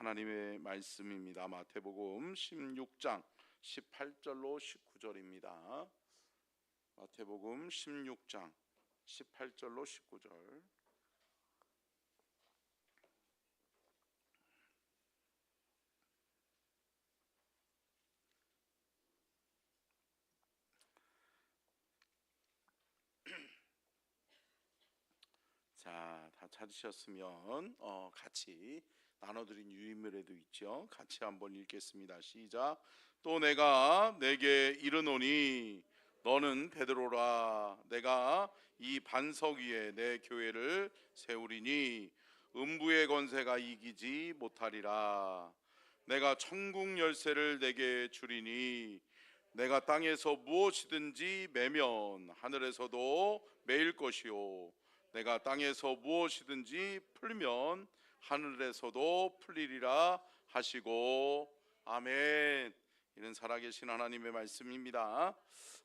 하나님의 말씀입니다. 마태복음 16장 18절로 19절입니다. 마태복음 16장 18절로 19절. 자, 다 찾으셨으면 같이 나눠드린 유인물에도 있죠. 같이 한번 읽겠습니다. 시작. 또 내가 내게 이르노니 너는 베드로라. 내가 이 반석 위에 내 교회를 세우리니 음부의 권세가 이기지 못하리라. 내가 천국 열쇠를 내게 주리니 내가 땅에서 무엇이든지 매면 하늘에서도 매일 것이요 내가 땅에서 무엇이든지 풀면 하늘에서도 풀리리라 하시고. 아멘. 이는 살아계신 하나님의 말씀입니다.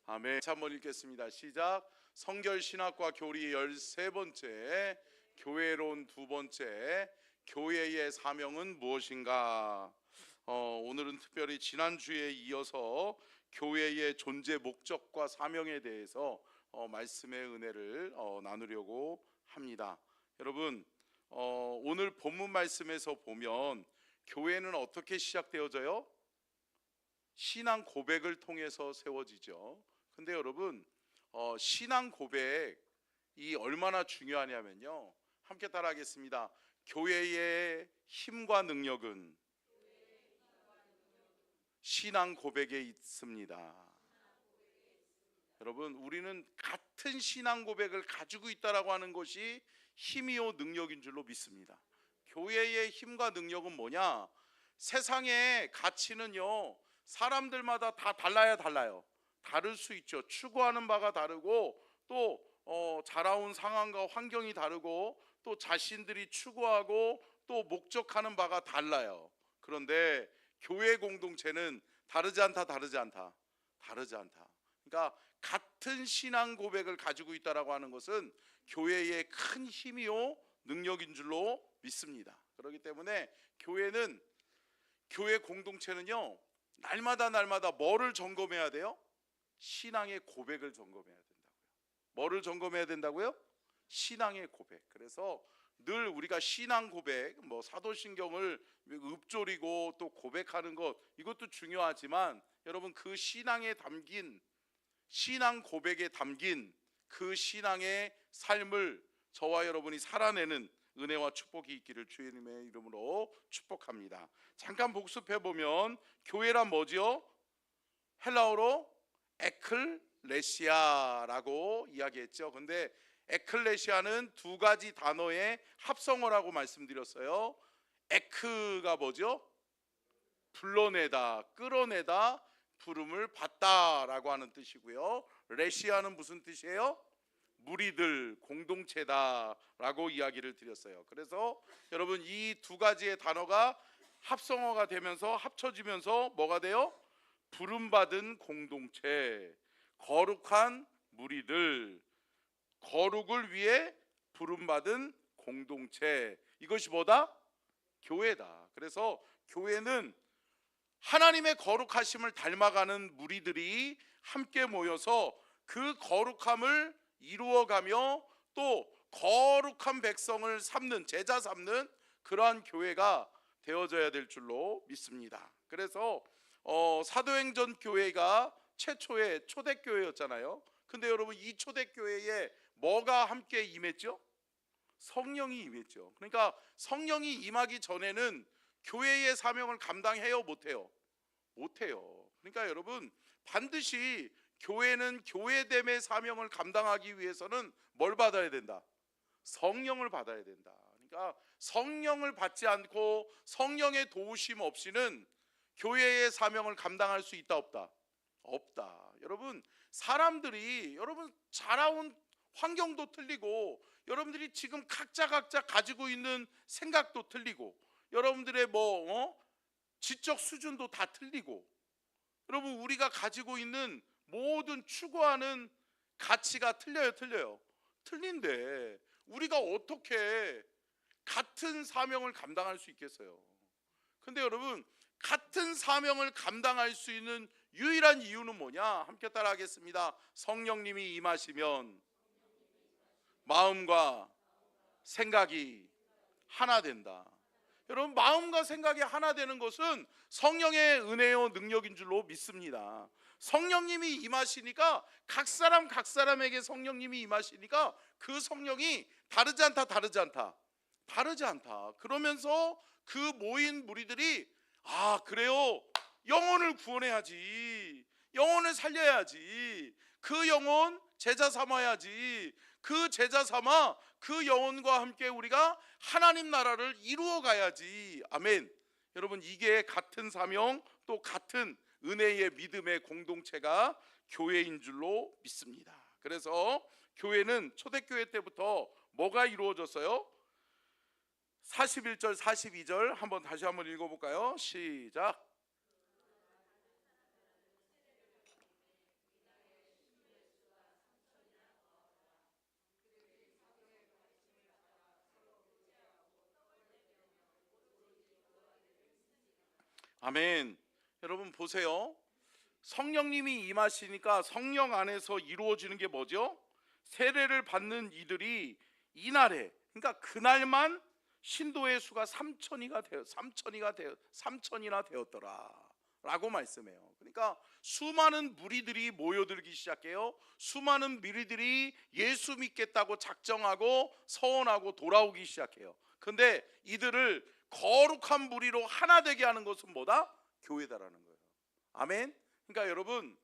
아멘. 한번 읽겠습니다. 시작. 성결신학과 교리 13번째, 교회론 2번째, 교회의 사명은 무엇인가? 오늘은 특별히 지난주에 이어서 교회의 존재 목적과 사명에 대해서 말씀의 은혜를 나누려고 합니다. 여러분, 오늘 본문 말씀에서 보면 교회는 어떻게 시작되어져요? 신앙 고백을 통해서 세워지죠. 근데 여러분, 신앙 고백이 얼마나 중요하냐면요, 함께 따라하겠습니다. 교회의 힘과 능력은 신앙 고백에 있습니다. 여러분, 우리는 같은 신앙 고백을 가지고 있다라고 하는 것이 힘이요 능력인 줄로 믿습니다. 교회의 힘과 능력은 뭐냐? 세상의 가치는요, 사람들마다 다 달라요. 다를 수 있죠. 추구하는 바가 다르고, 또 자라온 상황과 환경이 다르고, 또 자신들이 추구하고 또 목적하는 바가 달라요. 그런데 교회 공동체는 다르지 않다. 그러니까 같은 신앙 고백을 가지고 있다라고 하는 것은 교회의 큰 힘이요 능력인 줄로 믿습니다. 그렇기 때문에 교회 공동체는요, 날마다 뭐를 점검해야 돼요? 신앙의 고백을 점검해야 된다고요. 뭐를 점검해야 된다고요? 신앙의 고백. 그래서 늘 우리가 신앙 고백, 사도신경을 읊조리고 또 고백하는 것, 이것도 중요하지만 여러분, 그 신앙에 담긴, 신앙 고백에 담긴 그 신앙의 삶을 저와 여러분이 살아내는 은혜와 축복이 있기를 주님의 이름으로 축복합니다. 잠깐 복습해보면 교회란 뭐죠? 헬라어로 에클레시아라고 이야기했죠. 근데 에클레시아는 두 가지 단어의 합성어라고 말씀드렸어요. 에크가 뭐죠? 불러내다, 끌어내다, 부름을 받다라고 하는 뜻이고요. 레시아는 무슨 뜻이에요? 무리들, 공동체다라고 이야기를 드렸어요. 그래서 여러분, 이 두 가지의 단어가 합성어가 되면서 합쳐지면서 뭐가 돼요? 부름받은 공동체, 거룩한 무리들, 거룩을 위해 부름받은 공동체, 이것이 뭐다? 교회다. 그래서 교회는 하나님의 거룩하심을 닮아가는 무리들이 함께 모여서 그 거룩함을 이루어가며 또 거룩한 백성을 삼는, 제자 삼는 그러한 교회가 되어져야 될 줄로 믿습니다. 그래서 사도행전 교회가 최초의 초대교회였잖아요. 근데 여러분, 이 초대교회에 뭐가 함께 임했죠? 성령이 임했죠. 그러니까 성령이 임하기 전에는 교회의 사명을 감당해요, 못해요? 못해요. 그러니까 여러분, 반드시 교회는 교회됨의 사명을 감당하기 위해서는 뭘 받아야 된다? 성령을 받아야 된다. 그러니까 성령을 받지 않고 성령의 도우심 없이는 교회의 사명을 감당할 수 있다, 없다? 없다. 여러분, 사람들이 여러분 자라온 환경도 틀리고, 여러분들이 지금 각자 가지고 있는 생각도 틀리고, 여러분들의 지적 수준도 다 틀리고, 여러분, 우리가 가지고 있는 모든 추구하는 가치가 틀려요. 틀린데 우리가 어떻게 같은 사명을 감당할 수 있겠어요? 근데 여러분, 같은 사명을 감당할 수 있는 유일한 이유는 뭐냐? 함께 따라 하겠습니다. 성령님이 임하시면 마음과 생각이 하나 된다. 여러분, 마음과 생각이 하나 되는 것은 성령의 은혜요 능력인 줄로 믿습니다. 성령님이 임하시니까 각 사람에게 성령님이 임하시니까 그 성령이 다르지 않다. 그러면서 그 모인 무리들이 그래요, 영혼을 구원해야지, 영혼을 살려야지, 그 영혼 제자 삼아야지, 그 제자 삼아 그 영혼과 함께 우리가 하나님 나라를 이루어 가야지. 아멘. 여러분, 이게 같은 사명 또 같은 은혜의 믿음의 공동체가 교회인 줄로 믿습니다. 그래서 교회는 초대교회 때부터 뭐가 이루어졌어요? 41절 42절 한번 다시 한번 읽어볼까요? 시작. 아멘. 여러분 보세요. 성령님이 임하시니까 성령 안에서 이루어지는 게 뭐죠? 세례를 받는 이들이 이날에, 그러니까 그날만 신도의 수가 3천이나 되었더라 라고 말씀해요. 그러니까 수많은 무리들이 모여들기 시작해요. 수많은 무리들이 예수 믿겠다고 작정하고 서원하고 돌아오기 시작해요. 근데 이들을 거룩한 무리로 하나 되게 하는 것은 뭐다? 교회다라는 거예요. 아멘. 그러니까 여러분,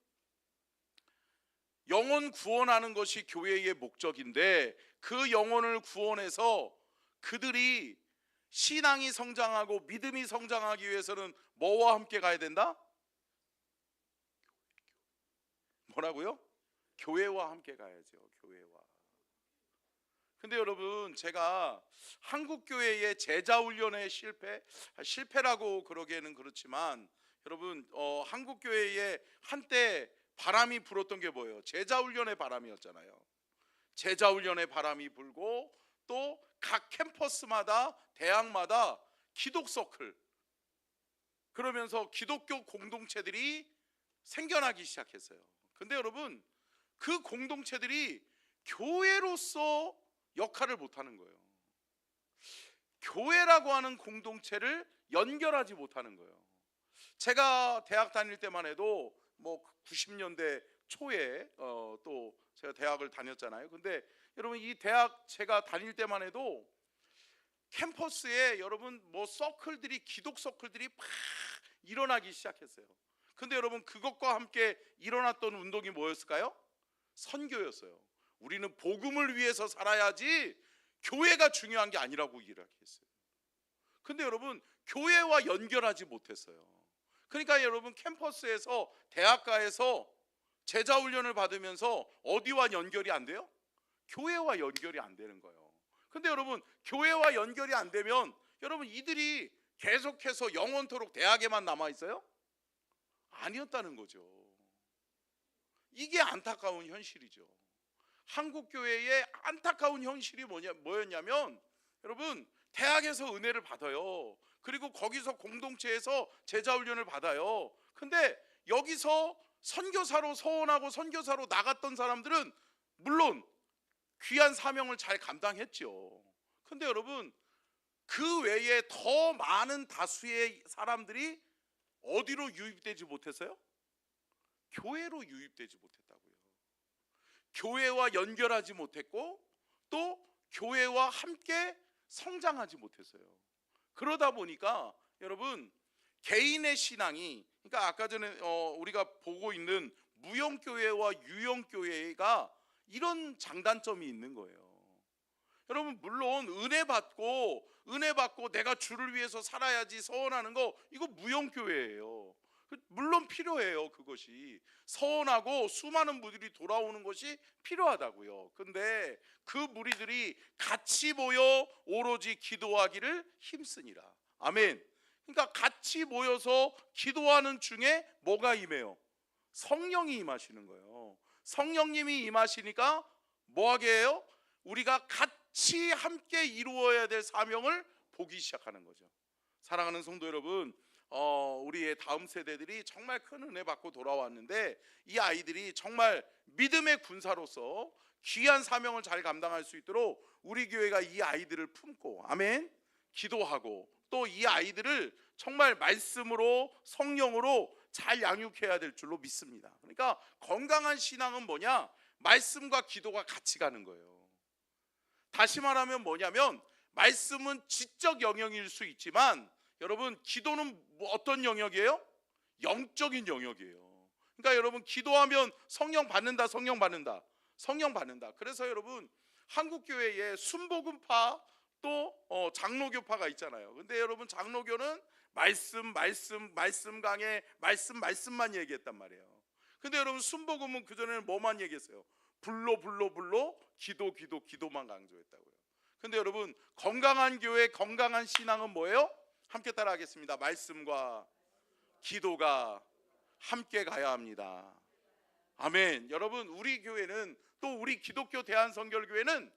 영혼 구원하는 것이 교회의 목적인데, 그 영혼을 구원해서 그들이 신앙이 성장하고 믿음이 성장하기 위해서는 뭐와 함께 가야 된다? 뭐라고요? 교회와 함께 가야죠. 교회와. 근데 여러분, 제가 한국 교회의 제자 훈련의 실패라고 그러기에는 그렇지만, 여러분, 한국 교회에 한때 바람이 불었던 게 뭐예요? 제자 훈련의 바람이었잖아요. 제자 훈련의 바람이 불고, 또 각 캠퍼스마다 대학마다 기독 서클, 그러면서 기독교 공동체들이 생겨나기 시작했어요. 근데 여러분, 그 공동체들이 교회로서 역할을 못하는 거예요. 교회라고 하는 공동체를 연결하지 못하는 거예요. 제가 대학 다닐 때만 해도 90년대 초에 또 제가 대학을 다녔잖아요. 근데 여러분, 이 대학 제가 다닐 때만 해도 캠퍼스에 여러분 서클들이, 기독 서클들이 막 일어나기 시작했어요. 근데 여러분, 그것과 함께 일어났던 운동이 뭐였을까요? 선교였어요. 우리는 복음을 위해서 살아야지 교회가 중요한 게 아니라고 이야기했어요. 근데 여러분, 교회와 연결하지 못했어요. 그러니까 여러분, 캠퍼스에서 대학가에서 제자 훈련을 받으면서 어디와 연결이 안 돼요? 교회와 연결이 안 되는 거예요. 근데 여러분, 교회와 연결이 안 되면 여러분, 이들이 계속해서 영원토록 대학에만 남아 있어요? 아니었다는 거죠. 이게 안타까운 현실이죠. 한국 교회의 안타까운 현실이 뭐였냐면, 여러분, 대학에서 은혜를 받아요. 그리고 거기서 공동체에서 제자 훈련을 받아요. 근데 여기서 선교사로 서원하고 선교사로 나갔던 사람들은 물론 귀한 사명을 잘 감당했죠. 근데 여러분, 그 외에 더 많은 다수의 사람들이 어디로 유입되지 못했어요? 교회로 유입되지 못했다고요. 교회와 연결하지 못했고, 또 교회와 함께 성장하지 못했어요. 그러다 보니까 여러분, 개인의 신앙이, 그러니까 아까 전에 우리가 보고 있는 무형교회와 유형교회가 이런 장단점이 있는 거예요. 여러분, 물론 은혜 받고 내가 주를 위해서 살아야지 서원하는 거, 이거 무형교회예요. 물론 필요해요. 그것이 서원하고 수많은 무리들이 돌아오는 것이 필요하다고요. 근데 그 무리들이 같이 모여 오로지 기도하기를 힘쓰니라. 아멘. 그러니까 같이 모여서 기도하는 중에 뭐가 임해요? 성령이 임하시는 거예요. 성령님이 임하시니까 뭐하게 해요? 우리가 같이 함께 이루어야 될 사명을 보기 시작하는 거죠. 사랑하는 성도 여러분, 우리의 다음 세대들이 정말 큰 은혜 받고 돌아왔는데 이 아이들이 정말 믿음의 군사로서 귀한 사명을 잘 감당할 수 있도록 우리 교회가 이 아이들을 품고 아멘 기도하고 또 이 아이들을 정말 말씀으로 성령으로 잘 양육해야 될 줄로 믿습니다. 그러니까 건강한 신앙은 뭐냐? 말씀과 기도가 같이 가는 거예요. 다시 말하면 뭐냐면 말씀은 지적 영역일 수 있지만 여러분 기도는 어떤 영역이에요? 영적인 영역이에요. 그러니까 여러분 기도하면 성령 받는다, 성령 받는다, 성령 받는다. 그래서 여러분 한국교회에 순복음파 또 장로교파가 있잖아요. 근데 여러분 장로교는 말씀 강해 말씀만 얘기했단 말이에요. 근데 여러분 순복음은 그전에는 뭐만 얘기했어요? 불로 기도만 강조했다고요. 근데 여러분 건강한 교회 건강한 신앙은 뭐예요? 함께 따라 하겠습니다. 말씀과 기도가 함께 가야 합니다. 아멘. 여러분 우리 교회는 또 우리 기독교 대한성결교회는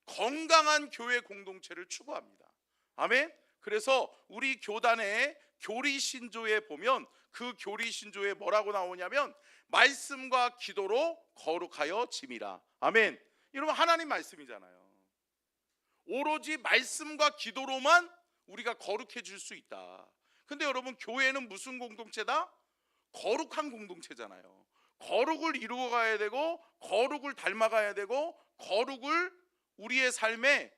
건강한 교회 공동체를 추구합니다. 아멘. 그래서 우리 교단의 교리신조에 보면 그 교리신조에 뭐라고 나오냐면 말씀과 기도로 거룩하여 짐이라. 아멘. 여러분 하나님 말씀이잖아요. 오로지 말씀과 기도로만 우리가 거룩해질 수 있다. 근데 여러분 교회는 무슨 공동체다? 거룩한 공동체잖아요. 거룩을 이루어 가야 되고 거룩을 닮아가야 되고 거룩을 우리의 삶에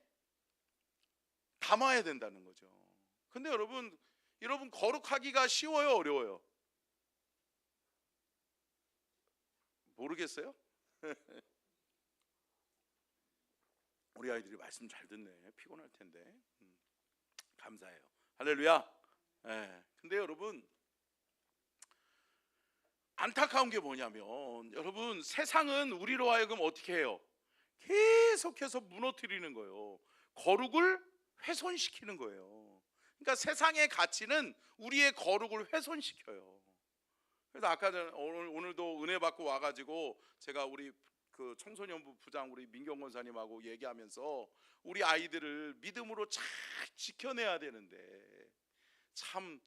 담아야 된다는 거죠. 근데 여러분 거룩하기가 쉬워요, 어려워요? 모르겠어요? 우리 아이들이 말씀 잘 듣네. 피곤할 텐데. 감사해요. 할렐루야. 근데 여러분 안타까운 게 뭐냐면 여러분 세상은 우리로 하여금 어떻게 해요? 계속해서 무너뜨리는 거예요. 거룩을 훼손시키는 거예요. 그러니까 세상의 가치는 우리의 거룩을 훼손시켜요. 그래서 아까 전 오늘도 은혜 받고 와가지고 제가 우리 그 청소년부 부장 우리 민경 권사님하고 얘기하면서 우리 아이들을 믿음으로 잘 지켜내야 되는데 참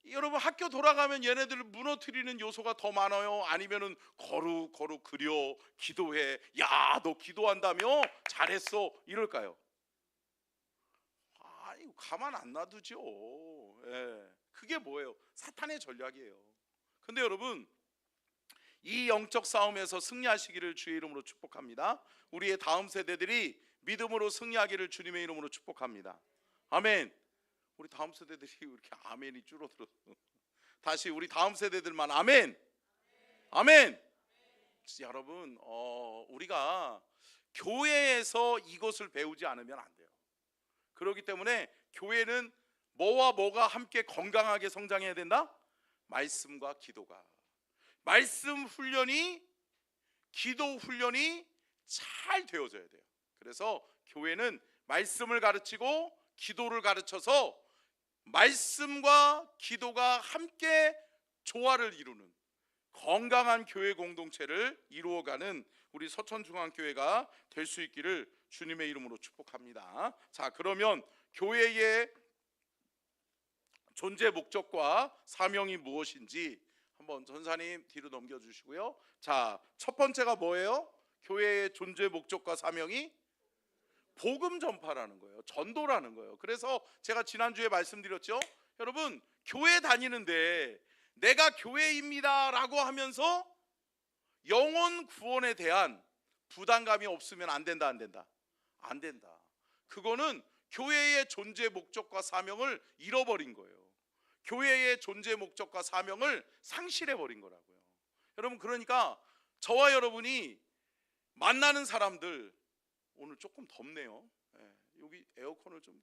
여러분 학교 돌아가면 얘네들을 무너뜨리는 요소가 더 많아요? 아니면은 거룩 그려 기도해 야 너 기도한다며 잘했어 이럴까요? 이거 가만 안 놔두죠. 그게 뭐예요? 사탄의 전략이에요. 근데 여러분 이 영적 싸움에서 승리하시기를 주의 이름으로 축복합니다. 우리의 다음 세대들이 믿음으로 승리하기를 주님의 이름으로 축복합니다. 아멘. 우리 다음 세대들이 이렇게 아멘이 줄어들어. 다시 우리 다음 세대들만 아멘. 아멘. 여러분 우리가 교회에서 이것을 배우지 않으면 안 돼요. 그렇기 때문에 교회는 뭐와 뭐가 함께 건강하게 성장해야 된다? 말씀과 기도가. 말씀 훈련이 기도 훈련이 잘 되어져야 돼요. 그래서 교회는 말씀을 가르치고 기도를 가르쳐서 말씀과 기도가 함께 조화를 이루는 건강한 교회 공동체를 이루어가는 우리 서천중앙교회가 될 수 있기를 주님의 이름으로 축복합니다. 자, 그러면 교회의 존재 목적과 사명이 무엇인지 한번 전사님 뒤로 넘겨주시고요. 자, 첫 번째가 뭐예요? 교회의 존재 목적과 사명이 복음 전파라는 거예요. 전도라는 거예요. 그래서 제가 지난주에 말씀드렸죠. 여러분 교회 다니는데 내가 교회입니다 라고 하면서 영혼 구원에 대한 부담감이 없으면 안 된다. 안 된다. 그거는 교회의 존재 목적과 사명을 잃어버린 거예요. 교회의 존재 목적과 사명을 상실해버린 거라고요. 여러분 그러니까 저와 여러분이 만나는 사람들 오늘 조금 덥네요. 여기 에어컨을 좀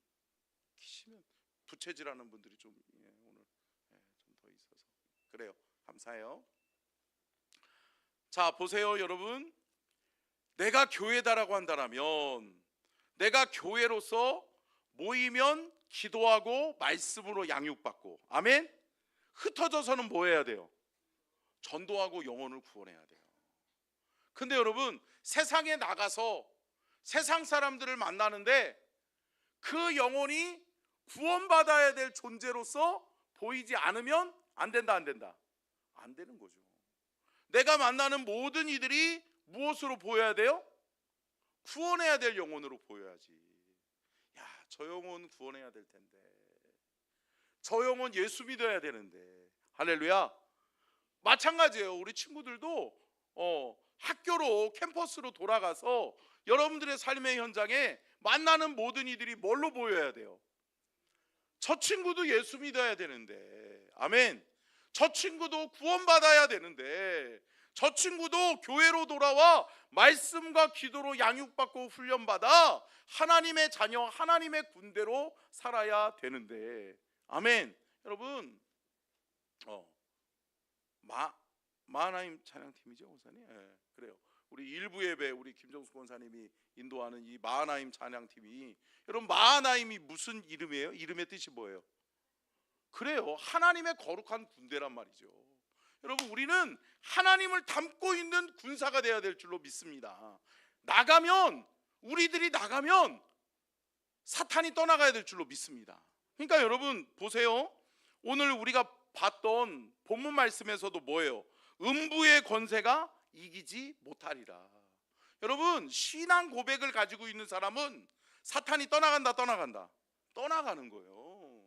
키시면 부채질하는 분들이 좀 오늘 좀 더 있어서 그래요. 감사해요. 자 보세요 여러분, 내가 교회다라고 한다면 내가 교회로서 모이면 기도하고 말씀으로 양육받고 아멘. 흩어져서는 뭐 해야 돼요? 전도하고 영혼을 구원해야 돼요. 근데 여러분 세상에 나가서 세상 사람들을 만나는데 그 영혼이 구원받아야 될 존재로서 보이지 않으면 안 된다, 안 된다? 안 되는 거죠. 내가 만나는 모든 이들이 무엇으로 보여야 돼요? 구원해야 될 영혼으로 보여야지. 야, 저 영혼 구원해야 될 텐데, 저 영혼 예수 믿어야 되는데. 할렐루야. 마찬가지예요. 우리 친구들도 학교로, 캠퍼스로 돌아가서 여러분들의 삶의 현장에 만나는 모든 이들이 뭘로 보여야 돼요? 저 친구도 예수 믿어야 되는데, 아멘. 저 친구도 구원받아야 되는데, 저 친구도 교회로 돌아와 말씀과 기도로 양육받고 훈련받아 하나님의 자녀, 하나님의 군대로 살아야 되는데, 아멘. 여러분, 마하나임 찬양팀이죠, 권사님? 네, 그래요. 우리 일부 예배, 우리 김정수 권사님이 인도하는 이 마하나임 찬양팀이, 여러분 마하나임이 무슨 이름이에요? 이름의 뜻이 뭐예요? 그래요, 하나님의 거룩한 군대란 말이죠. 여러분, 우리는 하나님을 담고 있는 군사가 되어야 될 줄로 믿습니다. 우리들이 나가면 사탄이 떠나가야 될 줄로 믿습니다. 그러니까 여러분 보세요. 오늘 우리가 봤던 본문 말씀에서도 뭐예요? 음부의 권세가 이기지 못하리라. 여러분, 신앙 고백을 가지고 있는 사람은 사탄이 떠나간다, 떠나가는 거예요.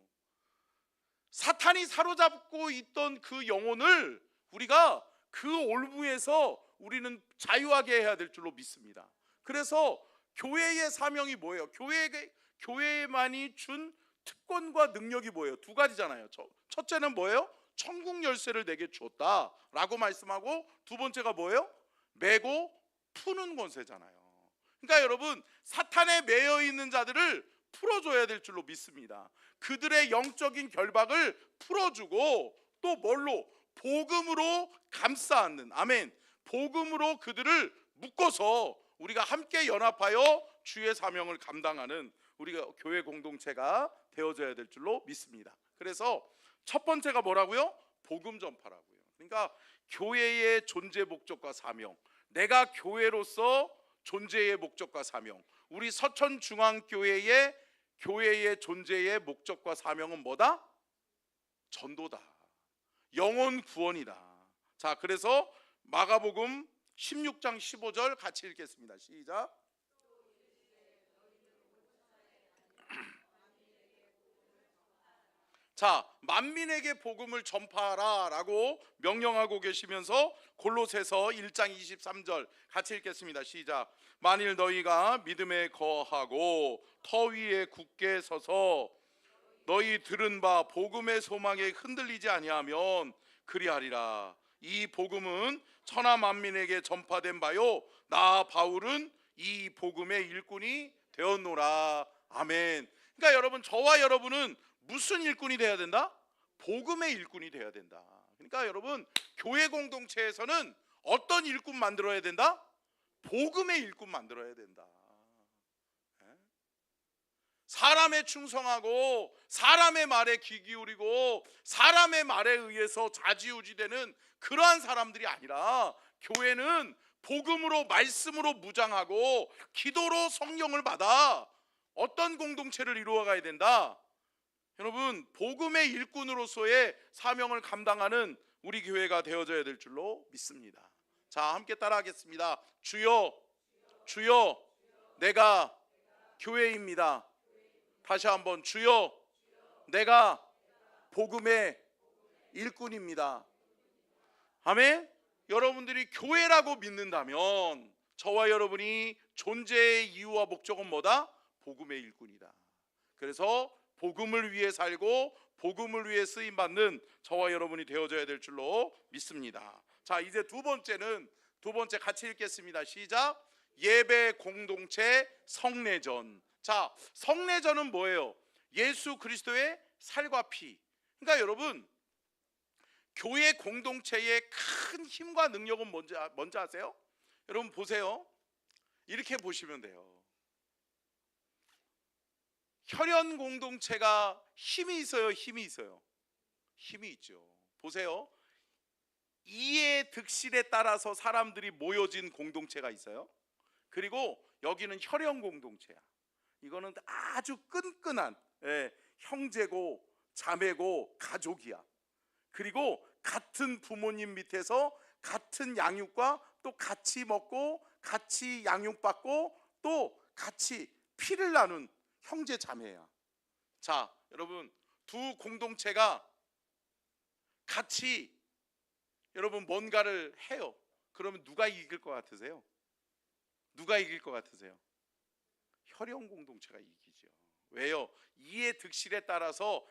사탄이 사로잡고 있던 그 영혼을 우리가 그 올무에서 우리는 자유하게 해야 될 줄로 믿습니다. 그래서 교회의 사명이 뭐예요? 교회만이 준 특권과 능력이 뭐예요? 두 가지잖아요. 첫째는 뭐예요? 천국 열쇠를 내게 주었다 라고 말씀하고, 두 번째가 뭐예요? 매고 푸는 권세잖아요. 그러니까 여러분, 사탄에 매여 있는 자들을 풀어줘야 될 줄로 믿습니다. 그들의 영적인 결박을 풀어주고, 또 뭘로? 복음으로 감싸 안는, 아멘. 복음으로 그들을 묶어서 우리가 함께 연합하여 주의 사명을 감당하는 우리가 교회 공동체가 되어져야 될 줄로 믿습니다. 그래서 첫 번째가 뭐라고요? 복음 전파라고요. 그러니까 교회의 존재 목적과 사명, 내가 교회로서 존재의 목적과 사명, 우리 서천중앙교회의 교회의 존재의 목적과 사명은 뭐다? 전도다, 영혼 구원이다. 자, 그래서 마가복음 16장 15절 같이 읽겠습니다. 시작. 자, 만민에게 복음을 전파하라 라고 명령하고 계시면서 골로새서 1장 23절 같이 읽겠습니다. 시작. 만일 너희가 믿음에 거하고 터 위에 굳게 서서 너희 들은 바 복음의 소망에 흔들리지 아니하면 그리하리라. 이 복음은 천하 만민에게 전파된 바요, 나 바울은 이 복음의 일꾼이 되었노라. 아멘. 그러니까 여러분, 저와 여러분은 무슨 일꾼이 돼야 된다? 복음의 일꾼이 돼야 된다. 그러니까 여러분, 교회 공동체에서는 어떤 일꾼 만들어야 된다? 복음의 일꾼 만들어야 된다. 사람에 충성하고 사람의 말에 귀 기울이고 사람의 말에 의해서 좌지우지되는 그러한 사람들이 아니라, 교회는 복음으로, 말씀으로 무장하고 기도로 성령을 받아 어떤 공동체를 이루어가야 된다? 여러분, 복음의 일꾼으로서의 사명을 감당하는 우리 교회가 되어져야 될 줄로 믿습니다. 자, 함께 따라하겠습니다. 주여, 주여, 내가 교회입니다. 다시 한번, 주여, 내가 복음의 일꾼입니다. 아멘. 여러분들이 교회라고 믿는다면 저와 여러분이 존재의 이유와 목적은 뭐다? 복음의 일꾼이다. 그래서 복음을 위해 살고 복음을 위해 쓰임받는 저와 여러분이 되어져야 될 줄로 믿습니다. 자, 이제 두 번째 같이 읽겠습니다. 시작. 예배 공동체 성례전. 자, 성례전은 뭐예요? 예수 그리스도의 살과 피. 그러니까 여러분, 교회 공동체의 큰 힘과 능력은 뭔지 아세요? 여러분 보세요. 이렇게 보시면 돼요. 혈연 공동체가 힘이 있어요, 힘이 있어요? 힘이 있죠. 보세요. 이의 득실에 따라서 사람들이 모여진 공동체가 있어요. 그리고 여기는 혈연 공동체야. 이거는 아주 끈끈한, 형제고 자매고 가족이야. 그리고 같은 부모님 밑에서 같은 양육과 또 같이 먹고 같이 양육받고 또 같이 피를 나눈 형제 자매야. 자, 여러분, 두 공동체가 같이 여러분 뭔가를 해요. 그러면 누가 이길 것 같으세요? 누가 이길 것 같으세요? 혈연 공동체가 이기죠. 왜요? 이해 득실에 따라서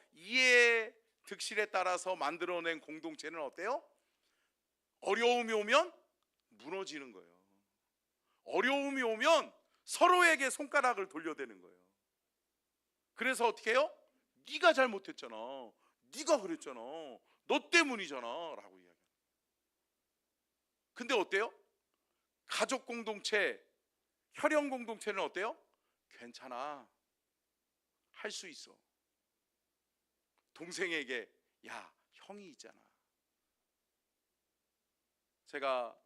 만들어낸 공동체는 어때요? 어려움이 오면 무너지는 거예요. 어려움이 오면 서로에게 손가락을 돌려대는 거예요. 그래서 어떻게 해요? 네가 잘못했잖아, 네가 그랬잖아, 너 때문이잖아 라고 이야기해요. 근데 어때요? 가족 공동체, 혈연 공동체는 어때요? 괜찮아, 할 수 있어. 동생에게 야, 형이 있잖아. 제가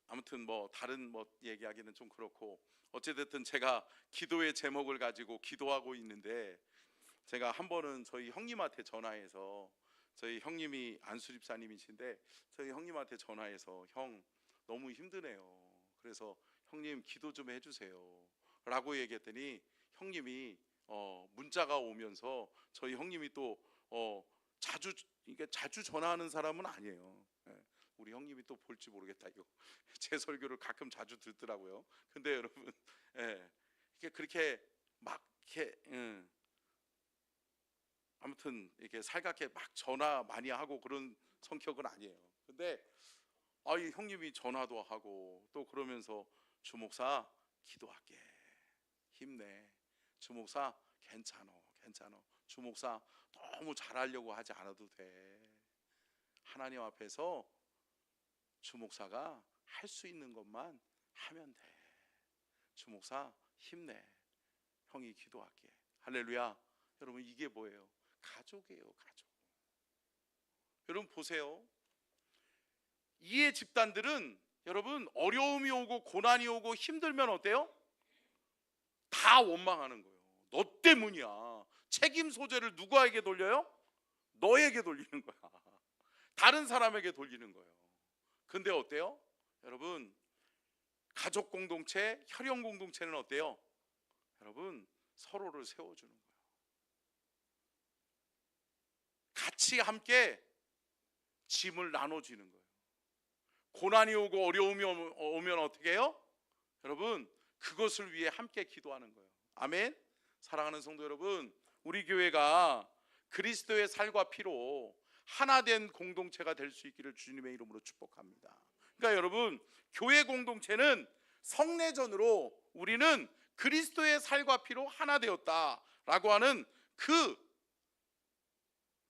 아무튼 뭐 다른 뭐 얘기하기는 좀 그렇고, 어찌됐든 제가 기도의 제목을 가지고 기도하고 있는데, 제가 한 번은 저희 형님한테 전화해서, 저희 형님이 안수 집사님이신데 저희 형님한테 전화해서 형 너무 힘드네요, 그래서 형님 기도 좀 해주세요 라고 얘기했더니 형님이 문자가 오면서, 저희 형님이 또 이게 자주 전화하는 사람은 아니에요. 예, 우리 형님이 또 볼지 모르겠다, 이거 제 설교를 가끔 자주 듣더라고요. 근데 여러분, 예, 이게 그렇게 막 이렇게 아무튼 이렇게 살갑게 막 전화 많이 하고 그런 성격은 아니에요. 근데 이 형님이 전화도 하고 또 그러면서 주 목사 기도할게, 힘내, 주 목사 괜찮어, 주 목사 너무 잘하려고 하지 않아도 돼, 하나님 앞에서 주 목사가 할 수 있는 것만 하면 돼, 주 목사 힘내, 형이 기도할게. 할렐루야. 여러분, 이게 뭐예요? 가족이에요, 가족. 여러분 보세요, 이해 집단들은 여러분 어려움이 오고 고난이 오고 힘들면 어때요? 다 원망하는 거예요. 너 때문이야. 책임 소재를 누구에게 돌려요? 너에게 돌리는 거야. 다른 사람에게 돌리는 거예요. 근데 어때요? 여러분, 가족 공동체, 혈연 공동체는 어때요? 여러분, 서로를 세워주는 거예요. 같이 함께 짐을 나눠주는 거예요. 고난이 오고 어려움이 오면 어떻게 해요? 여러분, 그것을 위해 함께 기도하는 거예요. 아멘. 사랑하는 성도 여러분, 우리 교회가 그리스도의 살과 피로 하나 된 공동체가 될 수 있기를 주님의 이름으로 축복합니다. 그러니까 여러분, 교회 공동체는 성례전으로 우리는 그리스도의 살과 피로 하나 되었다라고 하는 그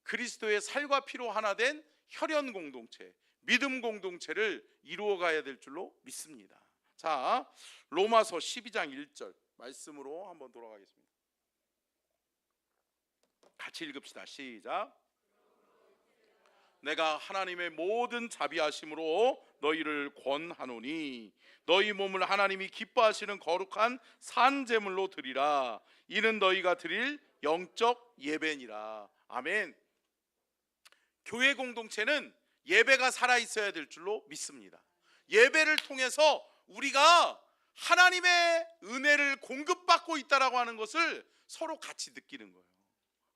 그리스도의 살과 피로 하나 된 혈연 공동체, 믿음 공동체를 이루어 가야 될 줄로 믿습니다. 자, 로마서 12장 1절 말씀으로 한번 돌아가겠습니다. 같이 읽읍시다. 시작. 내가 하나님의 모든 자비하심으로 너희를 권하노니 너희 몸을 하나님이 기뻐하시는 거룩한 산 제물로 드리라. 이는 너희가 드릴 영적 예배니라. 아멘. 교회 공동체는 예배가 살아있어야 될 줄로 믿습니다. 예배를 통해서 우리가 하나님의 은혜를 공급받고 있다라고 하는 것을 서로 같이 느끼는 거예요.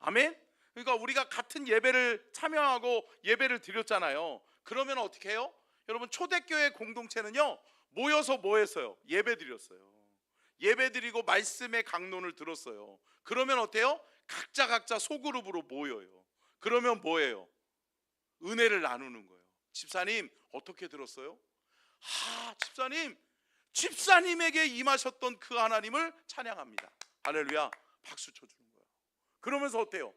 아멘. 그러니까 우리가 같은 예배를 참여하고 예배를 드렸잖아요. 그러면 어떻게 해요? 여러분, 초대교회 공동체는요, 모여서 뭐 했어요? 예배 드렸어요. 예배 드리고 말씀의 강론을 들었어요. 그러면 어때요? 각자 소그룹으로 모여요. 그러면 뭐예요? 은혜를 나누는 거예요. 집사님 어떻게 들었어요? 집사님에게 임하셨던 그 하나님을 찬양합니다. 할렐루야. 박수 쳐주는 거예요. 그러면서 어때요?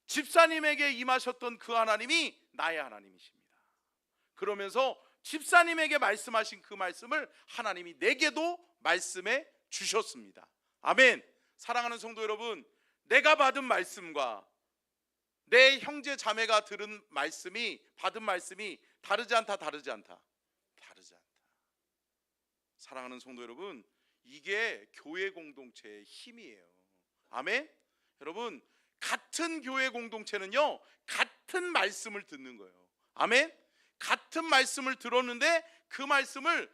집사님에게 임하셨던 그 하나님이 나의 하나님이십니다. 그러면서 집사님에게 말씀하신 그 말씀을 하나님이 내게도 말씀해 주셨습니다. 아멘. 사랑하는 성도 여러분, 내가 받은 말씀과 내 형제 자매가 받은 말씀이 다르지 않다. 사랑하는 성도 여러분, 이게 교회 공동체의 힘이에요. 아멘. 여러분, 같은 교회 공동체는요, 같은 말씀을 듣는 거예요. 아멘. 같은 말씀을 들었는데 그 말씀을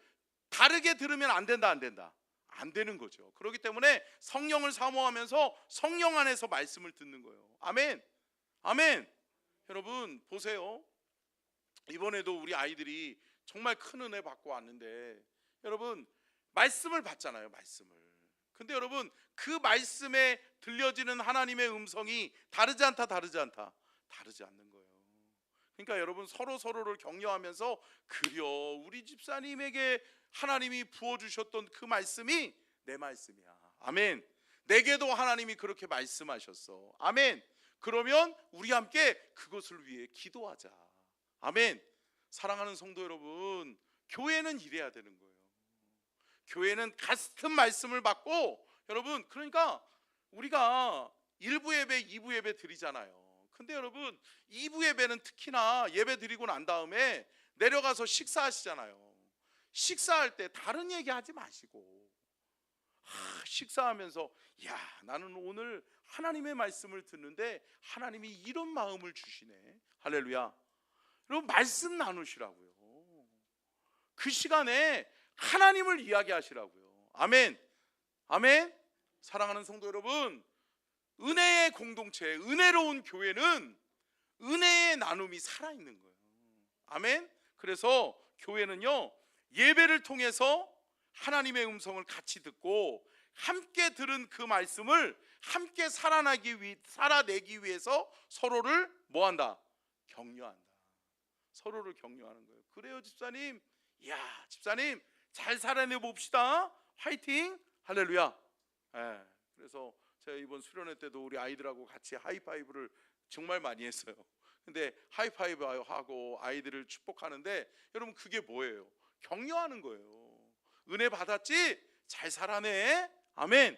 다르게 들으면 안 된다, 안 된다? 안 되는 거죠. 그렇기 때문에 성령을 사모하면서 성령 안에서 말씀을 듣는 거예요. 아멘. 아멘. 여러분 보세요. 이번에도 우리 아이들이 정말 큰 은혜 받고 왔는데, 여러분 말씀을 받잖아요. 말씀을. 근데 여러분 그 말씀에 들려지는 하나님의 음성이 다르지 않다, 다르지 않다? 다르지 않는 거예요. 그러니까 여러분 서로를 격려하면서, 그려 우리 집사님에게 하나님이 부어주셨던 그 말씀이 내 말씀이야. 아멘. 내게도 하나님이 그렇게 말씀하셨어. 아멘. 그러면 우리 함께 그것을 위해 기도하자. 아멘. 사랑하는 성도 여러분, 교회는 이래야 되는 거예요. 교회는 같은 말씀을 받고, 여러분 그러니까 우리가 1부 예배, 2부 예배 드리잖아요. 근데 여러분 2부 예배는 특히나 예배 드리고 난 다음에 내려가서 식사하시잖아요. 식사할 때 다른 얘기 하지 마시고, 식사하면서 야, 나는 오늘 하나님의 말씀을 듣는데 하나님이 이런 마음을 주시네. 할렐루야. 여러분 말씀 나누시라고요. 그 시간에 하나님을 이야기하시라고요. 아멘. 아멘. 사랑하는 성도 여러분, 은혜의 공동체, 은혜로운 교회는 은혜의 나눔이 살아있는 거예요. 아멘. 그래서 교회는요, 예배를 통해서 하나님의 음성을 같이 듣고 함께 들은 그 말씀을 함께 살아내기 위해서 서로를 뭐한다? 격려한다. 서로를 격려하는 거예요. 그래요 집사님, 야 집사님 잘 살아내 봅시다. 화이팅. 할렐루야. 그래서 제가 이번 수련회 때도 우리 아이들하고 같이 하이파이브를 정말 많이 했어요. 근데 하이파이브 하고 아이들을 축복하는데, 여러분 그게 뭐예요? 격려하는 거예요. 은혜 받았지? 잘 살아내. 아멘.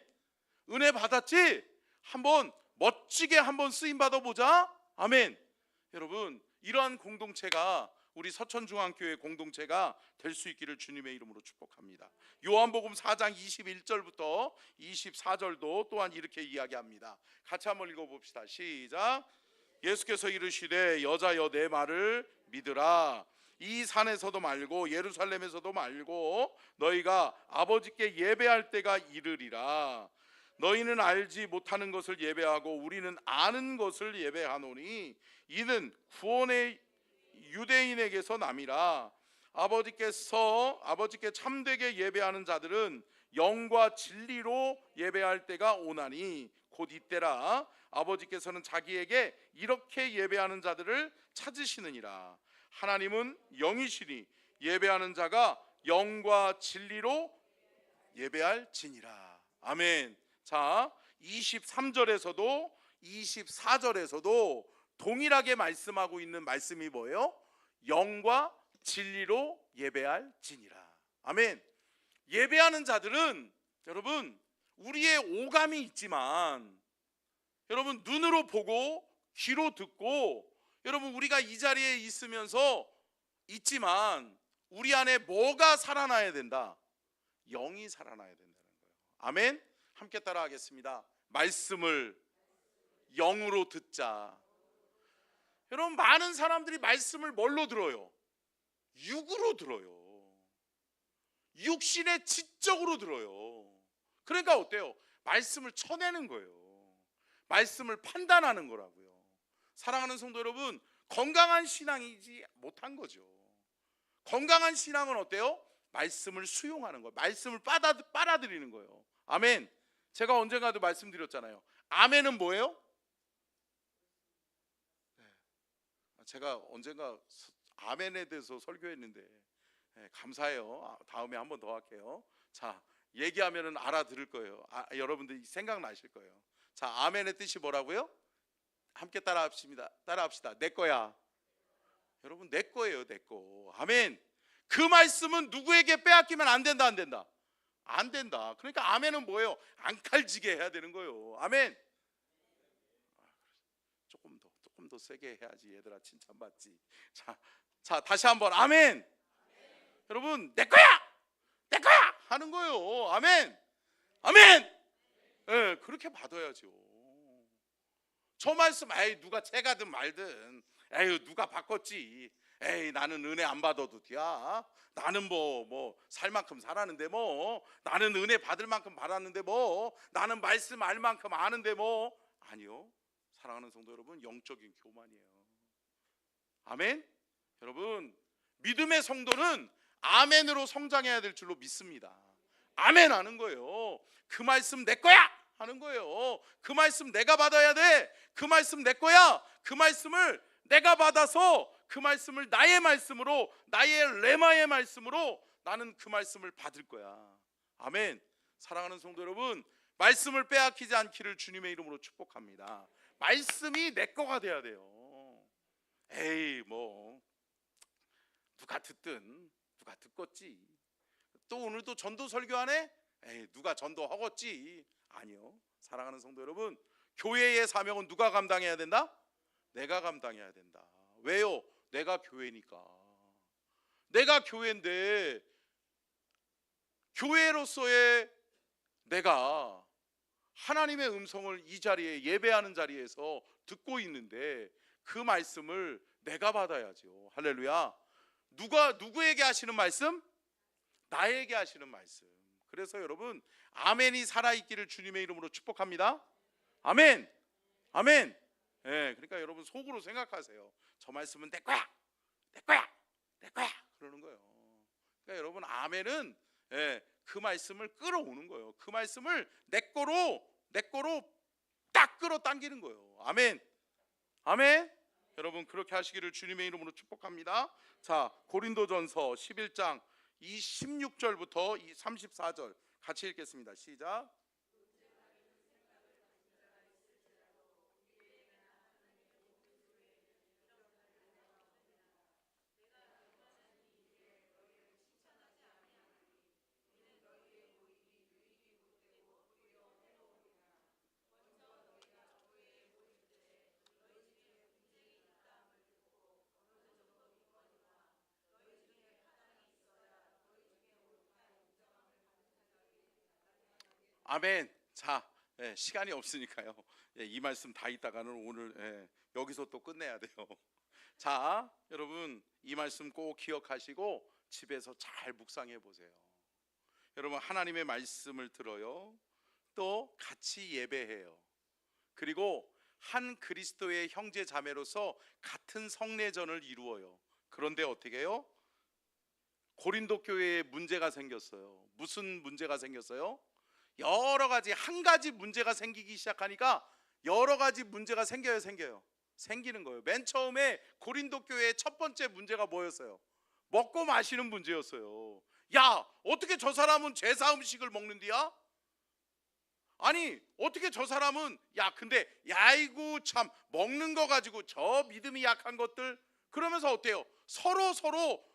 은혜 받았지? 한번 멋지게 한번 쓰임 받아보자. 아멘. 여러분 이러한 공동체가 우리 서천중앙교회 공동체가 될 수 있기를 주님의 이름으로 축복합니다. 요한복음 4장 21절부터 24절도 또한 이렇게 이야기합니다. 같이 한번 읽어봅시다. 시작. 예수께서 이르시되 여자여 내 말을 믿으라. 이 산에서도 말고 예루살렘에서도 말고 너희가 아버지께 예배할 때가 이르리라. 너희는 알지 못하는 것을 예배하고 우리는 아는 것을 예배하노니 이는 구원의 유대인에게서 남이라. 아버지께 참되게 예배하는 자들은 영과 진리로 예배할 때가 오나니 곧 이때라. 아버지께서는 자기에게 이렇게 예배하는 자들을 찾으시느니라. 하나님은 영이시니 예배하는 자가 영과 진리로 예배할지니라. 아멘. 자, 23절에서도 24절에서도 동일하게 말씀하고 있는 말씀이 뭐예요? 영과 진리로 예배할지니라. 아멘. 예배하는 자들은 여러분 우리의 오감이 있지만, 여러분 눈으로 보고 귀로 듣고, 여러분 우리가 이 자리에 있지만 우리 안에 뭐가 살아나야 된다? 영이 살아나야 된다는 거예요. 아멘. 함께 따라하겠습니다. 말씀을 영으로 듣자. 여러분 많은 사람들이 말씀을 뭘로 들어요? 육으로 들어요. 육신의 지적으로 들어요. 그러니까 어때요? 말씀을 쳐내는 거예요. 말씀을 판단하는 거라고요. 사랑하는 성도 여러분, 건강한 신앙이지 못한 거죠. 건강한 신앙은 어때요? 말씀을 수용하는 거예요. 말씀을 빨아들이는 거예요. 아멘. 제가 언젠가도 말씀드렸잖아요. 아멘은 뭐예요? 제가 언젠가 아멘에 대해서 설교했는데 감사해요. 다음에 한 번 더 할게요. 자, 얘기하면은 알아들을 거예요. 여러분들이 생각나실 거예요. 자, 아멘의 뜻이 뭐라고요? 함께 따라합시다. 내 거야. 여러분 내 거예요. 내 거. 아멘. 그 말씀은 누구에게 빼앗기면 안 된다. 안 된다. 그러니까 아멘은 뭐예요? 안 칼지게 해야 되는 거예요. 아멘. 조금 더 세게 해야지 얘들아 칭찬받지. 자 다시 한번 아멘. 여러분 내 거야 하는 거예요. 아멘. 아멘. 예, 그렇게 받아야죠. 저 말씀 에이 누가 채가든 말든 에이 누가 바꿨지, 에이 나는 은혜 안 받아도 돼. 나는 뭐 살 만큼 살았는데 뭐, 나는 은혜 받을 만큼 받았는데 뭐, 나는 말씀 알 만큼 아는데 뭐. 아니요, 사랑하는 성도 여러분, 영적인 교만이에요. 아멘. 여러분, 믿음의 성도는 아멘으로 성장해야 될 줄로 믿습니다. 아멘 하는 거예요. 그 말씀 내 거야 하는 거예요. 그 말씀 내가 받아야 돼. 그 말씀 내 거야. 그 말씀을 내가 받아서 그 말씀을 나의 말씀으로, 나의 레마의 말씀으로 나는 그 말씀을 받을 거야. 아멘. 사랑하는 성도 여러분, 말씀을 빼앗기지 않기를 주님의 이름으로 축복합니다. 말씀이 내 거가 돼야 돼요. 에이 뭐 누가 듣든 누가 듣겠지. 또 오늘도 전도 설교하네? 에이 누가 전도 하겠지. 아니요, 사랑하는 성도 여러분, 교회의 사명은 누가 감당해야 된다? 내가 감당해야 된다. 왜요? 내가 교회니까. 내가 교회인데, 교회로서의 내가 하나님의 음성을 이 자리에, 예배하는 자리에서 듣고 있는데 그 말씀을 내가 받아야죠. 할렐루야. 누구에게 하시는 말씀? 나에게 하시는 말씀. 그래서 여러분, 아멘이 살아있기를 주님의 이름으로 축복합니다. 아멘. 아멘. 예, 그러니까 여러분 속으로 생각하세요. 저 말씀은 내 거야, 내 거야, 내 거야 그러는 거예요. 그러니까 여러분, 아멘은 그 말씀을 끌어오는 거예요. 그 말씀을 내 거로 딱 끌어당기는 거예요. 아멘. 아멘. 여러분, 그렇게 하시기를 주님의 이름으로 축복합니다. 자, 고린도전서 11장 이 16절부터 이 34절 같이 읽겠습니다. 시작. 아멘. 자, 시간이 없으니까요. 이 말씀 다 있다가는 오늘 여기서 또 끝내야 돼요. 자, 여러분, 이 말씀 꼭 기억하시고 집에서 잘 묵상해 보세요. 여러분, 하나님의 말씀을 들어요. 또 같이 예배해요. 그리고 한 그리스도의 형제 자매로서 같은 성례전을 이루어요. 그런데 어떻게 해요? 고린도 교회에 문제가 생겼어요. 무슨 문제가 생겼어요? 여러 가지, 한 가지 문제가 생기기 시작하니까 여러 가지 문제가 생기는 거예요. 맨 처음에 고린도 교회의 첫 번째 문제가 뭐였어요? 먹고 마시는 문제였어요. 야, 어떻게 저 사람은 제사 음식을 먹는디야? 아니, 어떻게 저 사람은, 야 근데 야이고 참 먹는 거 가지고 저 믿음이 약한 것들, 그러면서 어때요? 서로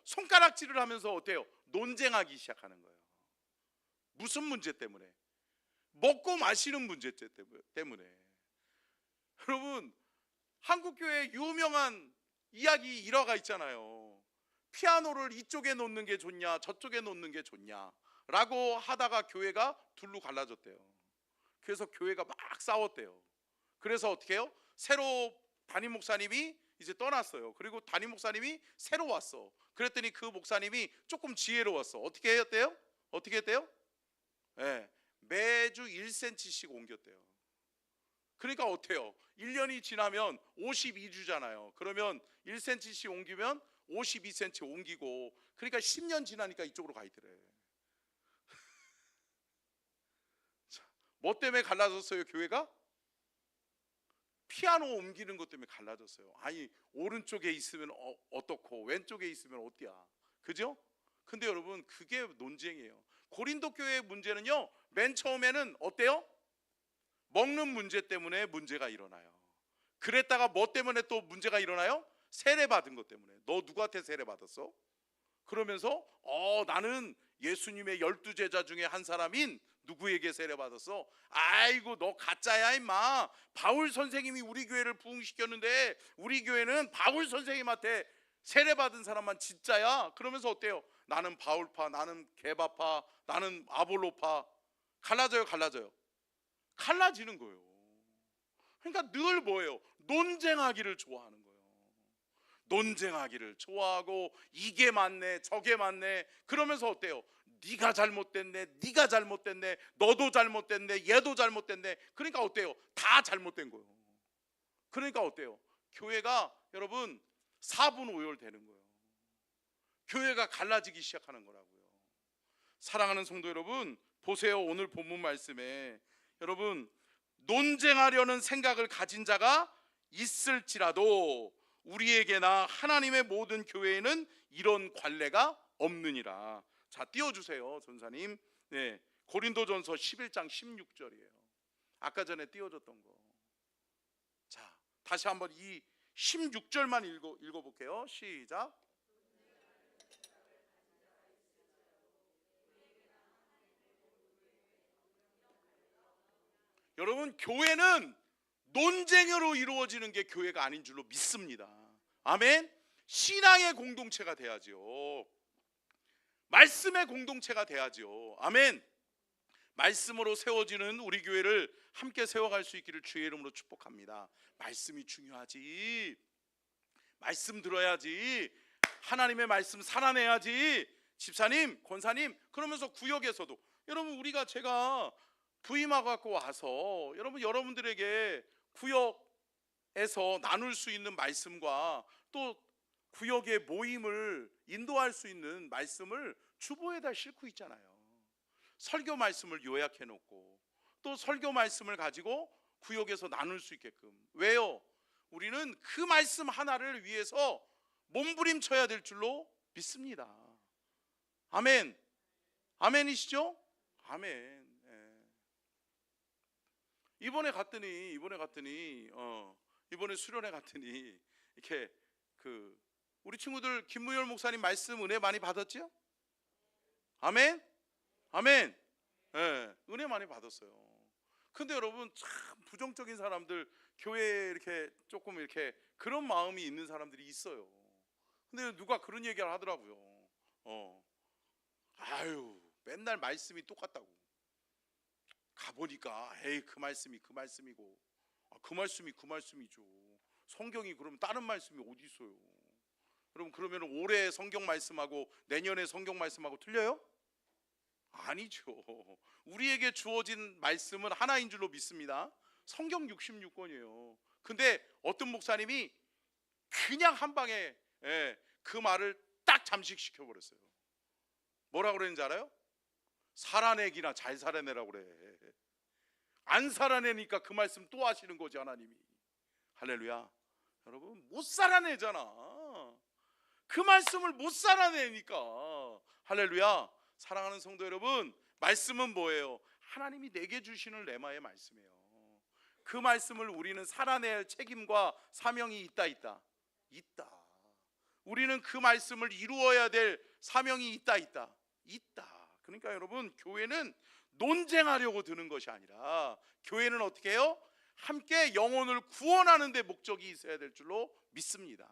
손가락질을 하면서 어때요? 논쟁하기 시작하는 거예요. 무슨 문제 때문에? 먹고 마시는 문제 때문에. 여러분, 한국교회에 유명한 이야기 일화가 있잖아요. 피아노를 이쪽에 놓는 게 좋냐 저쪽에 놓는 게 좋냐 라고 하다가 교회가 둘로 갈라졌대요. 그래서 교회가 막 싸웠대요. 그래서 어떻게 해요? 새로 담임 목사님이 이제 떠났어요. 그리고 담임 목사님이 새로 왔어. 그랬더니 그 목사님이 조금 지혜로웠어. 어떻게 했대요? 매주 1cm씩 옮겼대요. 그러니까 어때요? 1년이 지나면 52주잖아요. 그러면 1cm씩 옮기면 52cm 옮기고, 그러니까 10년 지나니까 이쪽으로 가 있더래. 뭐 때문에 갈라졌어요? 교회가? 피아노 옮기는 것 때문에 갈라졌어요. 아니, 오른쪽에 있으면 어떻고 왼쪽에 있으면 어때야, 그죠? 근데 여러분, 그게 논쟁이에요. 고린도 교회의 문제는요, 맨 처음에는 어때요? 먹는 문제 때문에 문제가 일어나요. 그랬다가 뭐 때문에 또 문제가 일어나요? 세례 받은 것 때문에. 너 누구한테 세례 받았어? 그러면서 나는 예수님의 12제자 중에 한 사람인 누구에게 세례 받았어? 아이고, 너 가짜야 임마. 바울 선생님이 우리 교회를 부흥시켰는데 우리 교회는 바울 선생님한테 세례 받은 사람만 진짜야. 그러면서 어때요? 나는 바울파, 나는 게바파, 나는 아볼로파. 갈라져요, 갈라져요? 갈라지는 거예요. 그러니까 늘 뭐예요? 논쟁하기를 좋아하는 거예요. 논쟁하기를 좋아하고 이게 맞네 저게 맞네 그러면서 어때요? 네가 잘못됐네 네가 잘못됐네 너도 잘못됐네 얘도 잘못됐네. 그러니까 어때요? 다 잘못된 거예요. 그러니까 어때요? 교회가 여러분 4분 5열 되는 거예요. 교회가 갈라지기 시작하는 거라고요. 사랑하는 성도 여러분, 보세요. 오늘 본문 말씀에 여러분, 논쟁하려는 생각을 가진 자가 있을지라도 우리에게나 하나님의 모든 교회에는 이런 관례가 없느니라. 자, 띄워주세요 전사님. 네, 고린도전서 11장 16절이에요 아까 전에 띄워줬던 거. 자, 다시 한번 이 16절만 읽어볼게요. 시작. 여러분, 교회는 논쟁으로 이루어지는 게 교회가 아닌 줄로 믿습니다. 아멘. 신앙의 공동체가 돼야죠. 말씀의 공동체가 돼야죠. 아멘. 말씀으로 세워지는 우리 교회를 함께 세워갈 수 있기를 주의 이름으로 축복합니다. 말씀이 중요하지. 말씀 들어야지. 하나님의 말씀 살아내야지. 집사님, 권사님, 그러면서 구역에서도 여러분, 제가 부임하고 와서 여러분들에게 구역에서 나눌 수 있는 말씀과 또 구역의 모임을 인도할 수 있는 말씀을 주보에다 싣고 있잖아요. 설교 말씀을 요약해 놓고 또 설교 말씀을 가지고 구역에서 나눌 수 있게끔. 왜요? 우리는 그 말씀 하나를 위해서 몸부림쳐야 될 줄로 믿습니다. 아멘. 아멘이시죠? 아멘. 이번에 수련회 갔더니 이렇게 우리 친구들 김무열 목사님 말씀 은혜 많이 받았죠? 아멘. 아멘. 은혜 많이 받았어요. 근데 여러분, 참 부정적인 사람들, 교회에 이렇게 조금 이렇게 그런 마음이 있는 사람들이 있어요. 근데 누가 그런 얘기를 하더라고요. 아유, 맨날 말씀이 똑같다고. 가보니까 에이, 그 말씀이 그 말씀이고, 그 말씀이 그 말씀이죠. 성경이 그러면 다른 말씀이 어디 있어요? 여러분, 그러면 올해 성경 말씀하고 내년에 성경 말씀하고 틀려요? 아니죠. 우리에게 주어진 말씀은 하나인 줄로 믿습니다. 성경 66권이에요. 근데 어떤 목사님이 그냥 한 방에 그 말을 딱 잠식시켜 버렸어요. 뭐라 그랬는지 알아요? 살아내기나 잘 살아내라고 그래. 안 살아내니까 그 말씀 또 하시는 거지 하나님이. 할렐루야. 여러분, 못 살아내잖아. 그 말씀을 못 살아내니까. 할렐루야. 사랑하는 성도 여러분, 말씀은 뭐예요? 하나님이 내게 주시는 레마의 말씀이에요. 그 말씀을 우리는 살아내야 할 책임과 사명이 있다. 우리는 그 말씀을 이루어야 될 사명이 있다. 그러니까 여러분, 교회는 논쟁하려고 드는 것이 아니라 교회는 어떻게 해요? 함께 영혼을 구원하는 데 목적이 있어야 될 줄로 믿습니다.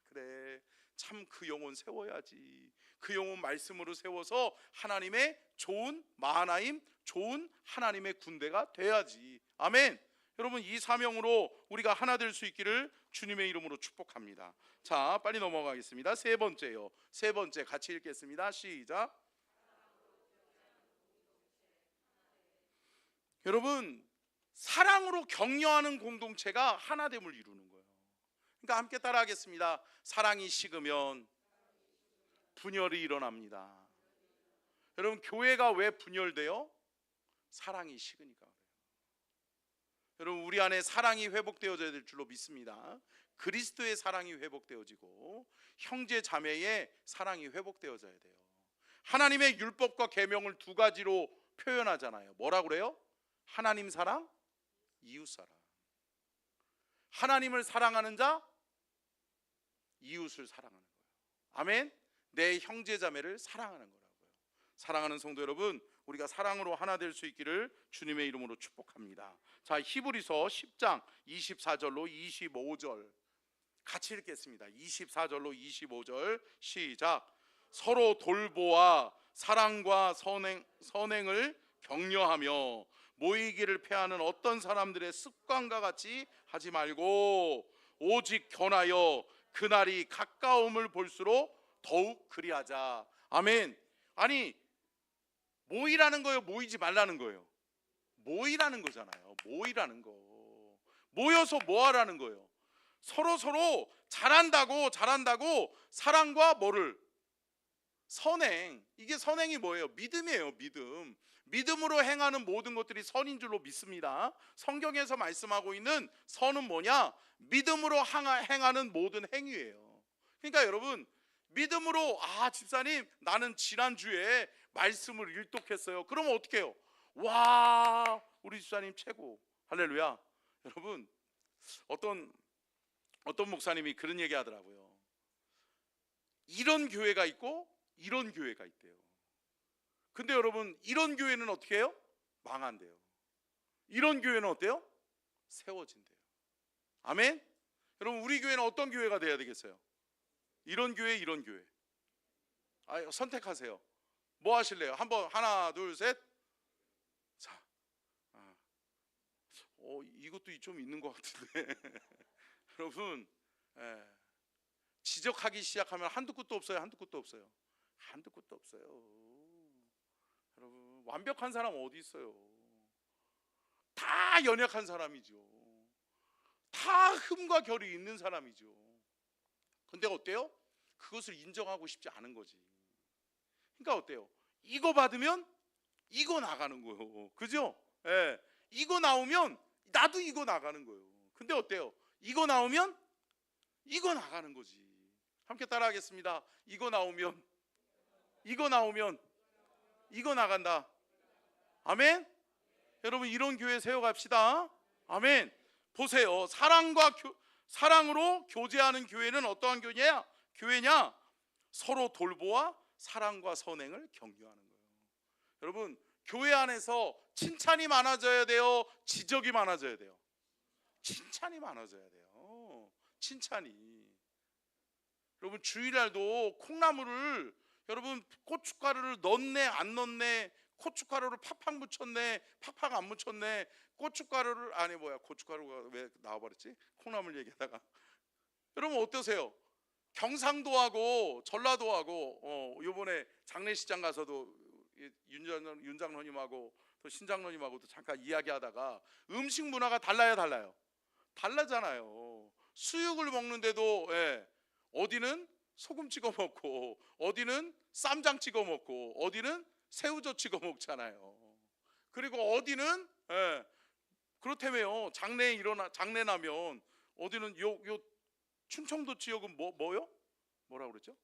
그래, 참 그 영혼 세워야지. 그 영혼 말씀으로 세워서 하나님의 좋은 마하나임, 좋은 하나님의 군대가 돼야지. 아멘. 여러분, 이 사명으로 우리가 하나 될 수 있기를 주님의 이름으로 축복합니다. 자, 빨리 넘어가겠습니다. 세 번째 같이 읽겠습니다. 시작. 여러분, 사랑으로 격려하는 공동체가 하나됨을 이루는 거예요. 그러니까 함께 따라하겠습니다. 사랑이 식으면 분열이 일어납니다. 여러분, 교회가 왜 분열돼요? 사랑이 식으니까 그래요. 여러분, 우리 안에 사랑이 회복되어져야 될 줄로 믿습니다. 그리스도의 사랑이 회복되어지고 형제 자매의 사랑이 회복되어져야 돼요. 하나님의 율법과 계명을 두 가지로 표현하잖아요. 뭐라 그래요? 하나님 사랑, 이웃 사랑. 하나님을 사랑하는 자, 이웃을 사랑하는 거예요. 아멘. 내 형제 자매를 사랑하는 거라고요. 사랑하는 성도 여러분, 우리가 사랑으로 하나 될 수 있기를 주님의 이름으로 축복합니다. 자, 히브리서 10장 24절로 25절 같이 읽겠습니다. 24절로 25절 시작. 서로 돌보아 사랑과 선행을 격려하며 모이기를 패하는 어떤 사람들의 습관과 같이 하지 말고 오직 견하여 그날이 가까움을 볼수록 더욱 그리하자. 아멘. 아니, 모이라는 거예요, 모이지 말라는 거예요? 모이라는 거잖아요. 모이라는 거. 모여서 뭐 하라는 거예요? 서로 잘한다고 사랑과 뭐를? 선행. 이게 선행이 뭐예요? 믿음이에요. 믿음으로 행하는 모든 것들이 선인 줄로 믿습니다. 성경에서 말씀하고 있는 선은 뭐냐? 믿음으로 행하는 모든 행위예요. 그러니까 여러분, 믿음으로 집사님 나는 지난주에 말씀을 일독했어요. 그러면 어떻게 해요? 와, 우리 집사님 최고. 할렐루야. 여러분, 어떤 목사님이 그런 얘기 하더라고요. 이런 교회가 있고 이런 교회가 있대요. 근데 여러분, 이런 교회는 어떻게 해요? 망한대요. 이런 교회는 어때요? 세워진대요. 아멘. 여러분, 우리 교회는 어떤 교회가 돼야 되겠어요? 이런 교회, 이런 교회. 선택하세요. 뭐 하실래요? 한번 하나 둘 셋. 자, 이것도 좀 있는 것 같은데. 여러분, 지적하기 시작하면 한두 끝도 없어요. 한두 끝도 없어요. 여러분, 완벽한 사람 어디 있어요? 다 연약한 사람이죠. 다 흠과 결이 있는 사람이죠. 근데 어때요? 그것을 인정하고 싶지 않은 거지. 그러니까 어때요? 이거 받으면 이거 나가는 거예요. 그죠? 이거 나오면 나도 이거 나가는 거예요. 근데 어때요? 이거 나오면 이거 나가는 거지. 함께 따라하겠습니다. 이거 나오면 이거 나간다. 아멘. 여러분, 이런 교회 세워갑시다. 아멘. 보세요. 사랑으로 교제하는 교회는 어떠한 교회냐? 서로 돌보아 사랑과 선행을 격려하는 거예요. 여러분, 교회 안에서 칭찬이 많아져야 돼요? 지적이 많아져야 돼요? 칭찬이 많아져야 돼요. 칭찬이. 여러분, 주일날도 콩나물을, 여러분, 고춧가루를 넣네 안 넣네, 고춧가루를 팍팍 묻혔네 팍팍 안 묻혔네, 고춧가루를 고춧가루가 왜 나와버렸지? 콩나물 얘기하다가. 여러분 어떠세요? 경상도하고 전라도하고 요번에 장례식장 가서도 윤 장로님하고 또 신장로님하고도 잠깐 이야기하다가 음식 문화가 달라요? 달라잖아요. 수육을 먹는데도 어디는 소금 찍어 먹고 어디는 쌈장 찍어 먹고 어디는 새우젓 찍어 먹잖아요. 그리고 어디는 그렇다며요. 장례 나면 어디는 요 충청도 지역은 뭐요? 뭐라 그랬죠?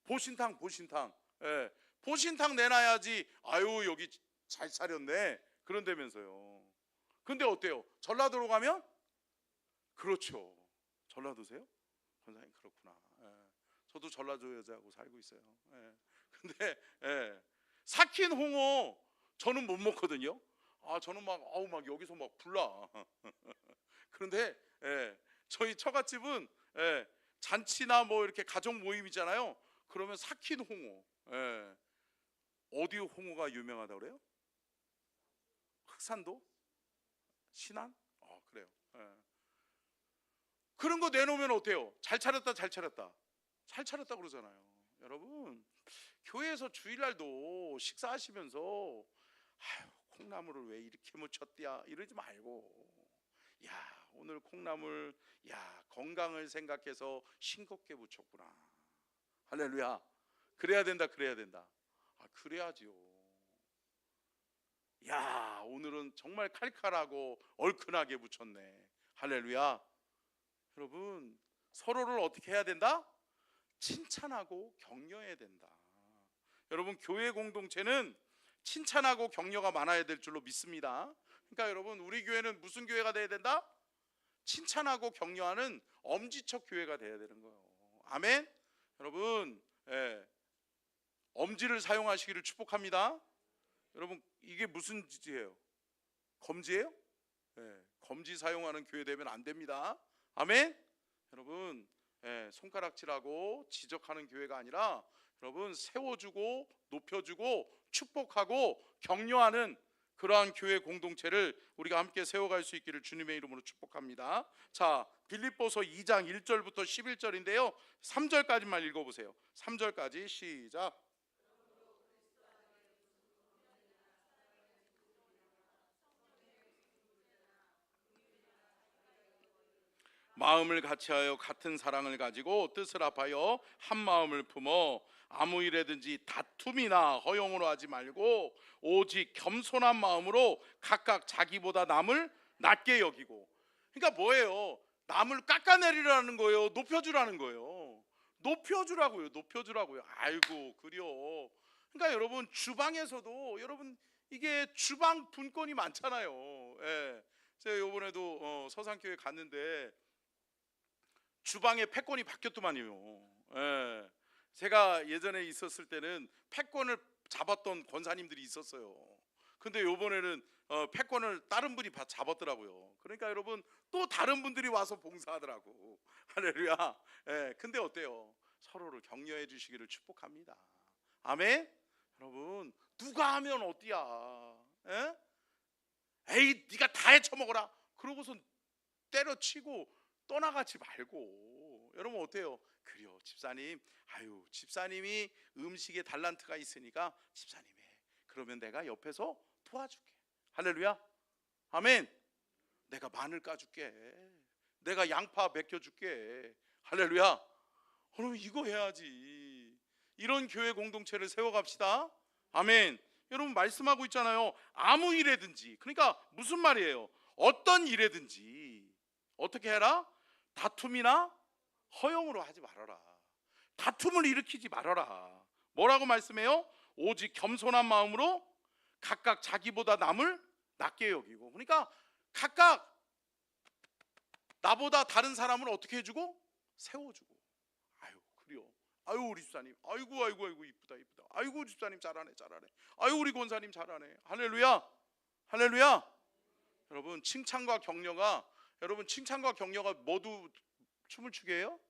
보신탕. 보신탕 내놔야지. 아유, 여기 잘 차렸네. 그런다면서요. 근데 어때요? 전라도로 가면? 그렇죠. 전라도세요? 권사님, 그렇구나. 저도 전라도 여자하고 살고 있어요. 근데 삭힌 홍어 저는 못 먹거든요. 저는 막 여기서 막 불나. 그런데 저희 처갓집은 잔치나 뭐 이렇게 가족 모임이잖아요. 그러면 삭힌 홍어. 어디 홍어가 유명하다 그래요? 흑산도? 신안? 그래요. 그런 거 내놓으면 어때요? 잘 차렸다 그러잖아요. 여러분, 교회에서 주일날도 식사하시면서 콩나물을 왜 이렇게 묻혔디야 이러지 말고, 오늘 콩나물, 건강을 생각해서 싱겁게 묻혔구나. 할렐루야. 그래야 된다. 그래야지요. 오늘은 정말 칼칼하고 얼큰하게 묻혔네. 할렐루야. 여러분, 서로를 어떻게 해야 된다? 칭찬하고 격려해야 된다. 여러분, 교회 공동체는 칭찬하고 격려가 많아야 될 줄로 믿습니다. 그러니까 여러분, 우리 교회는 무슨 교회가 돼야 된다? 칭찬하고 격려하는 엄지척 교회가 돼야 되는 거예요. 아멘. 여러분, 엄지를 사용하시기를 축복합니다. 여러분, 이게 무슨 짓이에요? 검지예요? 검지 사용하는 교회 되면 안 됩니다. 아멘. 여러분, 손가락질하고 지적하는 교회가 아니라 여러분 세워주고 높여주고 축복하고 격려하는 그러한 교회 공동체를 우리가 함께 세워갈 수 있기를 주님의 이름으로 축복합니다. 자, 빌립보서 2장 1절부터 11절인데요 3절까지만 읽어보세요. 3절까지 시작. 마음을 같이하여 같은 사랑을 가지고 뜻을 합하여 한 마음을 품어 아무 일에든지 다툼이나 허용으로 하지 말고 오직 겸손한 마음으로 각각 자기보다 남을 낮게 여기고. 그러니까 뭐예요? 남을 깎아내리라는 거예요? 높여주라는 거예요? 높여주라고요. 높여주라고요. 아이고 그려. 그러니까 여러분 주방에서도 여러분 이게 주방 분권이 많잖아요. 예. 제가 이번에도 서산교회 갔는데 주방에 패권이 바뀌었더만요. 예. 제가 예전에 있었을 때는 패권을 잡았던 권사님들이 있었어요. 근데 요번에는 패권을 다른 분이 잡았더라고요. 그러니까 여러분 또 다른 분들이 와서 봉사하더라고. 할렐루야. 예. 근데 어때요? 서로를 격려해 주시기를 축복합니다. 아멘. 여러분 누가 하면 어때야? 예? 에이 네가 다 헤쳐먹어라. 그러고서 때려치고 떠나가지 말고. 여러분 어때요? 그래요 집사님, 아유 집사님이 음식에 달란트가 있으니까 집사님이 해. 그러면 내가 옆에서 도와줄게. 할렐루야. 아멘. 내가 마늘 까줄게. 내가 양파 맡겨줄게. 할렐루야. 여러분 이거 해야지. 이런 교회 공동체를 세워갑시다. 아멘. 여러분 말씀하고 있잖아요. 아무 일에든지. 그러니까 무슨 말이에요? 어떤 일에든지 어떻게 해라? 다툼이나 허용으로 하지 말아라. 다툼을 일으키지 말아라. 뭐라고 말씀해요? 오직 겸손한 마음으로 각각 자기보다 남을 낮게 여기고. 그러니까 각각 나보다 다른 사람을 어떻게 해주고? 세워주고. 아유 그래요. 아유 우리 집사님 아이고 이쁘다. 아이고 집사님 잘하네. 아유 우리 권사님 잘하네. 할렐루야. 할렐루야. 여러분 칭찬과 격려가 모두 춤을 추게 해요?